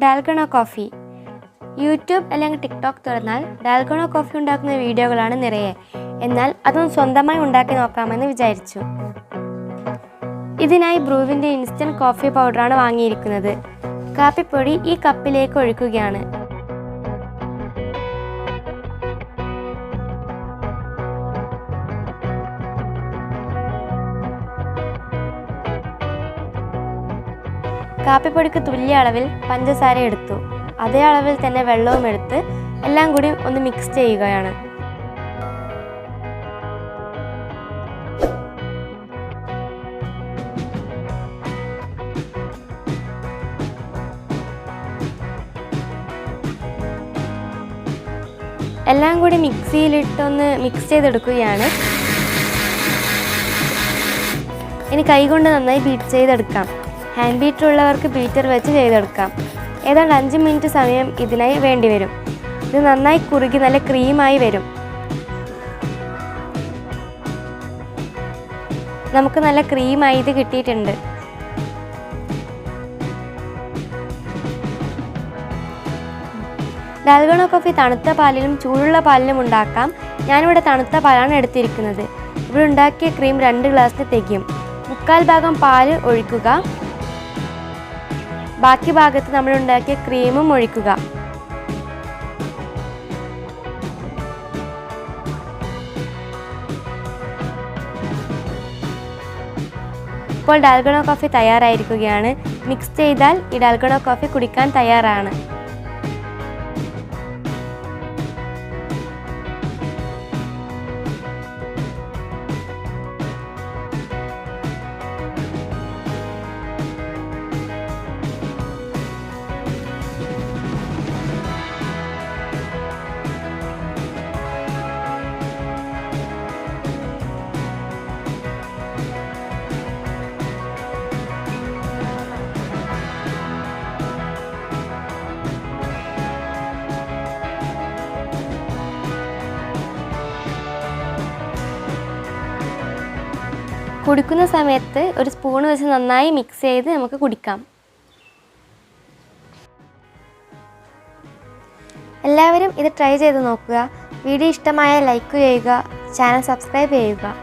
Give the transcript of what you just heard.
Dalgona coffee. YouTube അല്ലെങ്കിൽ TikTok തുറന്നാൽ Dalgona coffee ഉണ്ടാക്കുന്ന വീഡിയോകളാണ് നിറയെ. എന്നാൽ അതൊന്ന് സ്വന്തമായി ഉണ്ടാക്കി നോക്കാമെന്ന് വിചാരിച്ചു. ഇതിനായി ബ്രൂവിൻ്റെ ഇൻസ്റ്റൻറ്റ് കോഫി പൗഡറാണ് വാങ്ങിയിരിക്കുന്നത്. കാപ്പിപ്പൊടി ഈ കപ്പിലേക്ക് ഒഴിക്കുകയാണ്. കാപ്പിപ്പൊടിക്ക് തുല്യ അളവിൽ പഞ്ചസാര എടുത്തു. അതേ അളവിൽ തന്നെ വെള്ളവും എടുത്ത് എല്ലാം കൂടി ഒന്ന് മിക്സ് ചെയ്യുകയാണ്. എല്ലാം കൂടി മിക്സിയിലിട്ടൊന്ന് മിക്സ് ചെയ്തെടുക്കുകയാണ്. ഇനി കൈകൊണ്ട് നന്നായി ബീറ്റ് ചെയ്തെടുക്കാം. ഹാൻഡ് ബീറ്റർ ഉള്ളവർക്ക് ബീറ്റർ വെച്ച് ചെയ്തെടുക്കാം. ഏതാണ്ട് 5 മിനിറ്റ് സമയം ഇതിനായി വേണ്ടിവരും. ഇത് നന്നായി കുറുകി നല്ല ക്രീമായി വരും. നമുക്ക് നല്ല ക്രീമായി ഇത് കിട്ടിയിട്ടുണ്ട്. ഡാൽഗോണ കോഫി തണുത്ത പാലിലും ചൂടുള്ള പാലിലും ഉണ്ടാക്കാം. ഞാനിവിടെ തണുത്ത പാലാണ് എടുത്തിരിക്കുന്നത്. ഇവിടെ ഉണ്ടാക്കിയ ക്രീം 2 ഗ്ലാസ്സിന് തികയും. 1/4 ഭാഗം പാല് ഒഴിക്കുക. ബാക്കി ഭാഗത്ത് നമ്മൾ ഉണ്ടാക്കിയ ക്രീമും ഒഴിക്കുക. ഇപ്പോൾ ഡാൽഗോണ കോഫി തയ്യാറായിരിക്കുകയാണ്. മിക്സ് ചെയ്താൽ ഈ ഡാൽഗോണ കോഫി കുടിക്കാൻ തയ്യാറാണ്. കുടിക്കുന്ന സമയത്ത് ഒരു സ്പൂൺ വെച്ച് നന്നായി മിക്സ് ചെയ്ത് നമുക്ക് കുടിക്കാം. എല്ലാവരും ഇത് ട്രൈ ചെയ്ത് നോക്കുക. വീഡിയോ ഇഷ്ടമായാൽ ലൈക്ക് ചെയ്യുക, ചാനൽ സബ്സ്ക്രൈബ് ചെയ്യുക.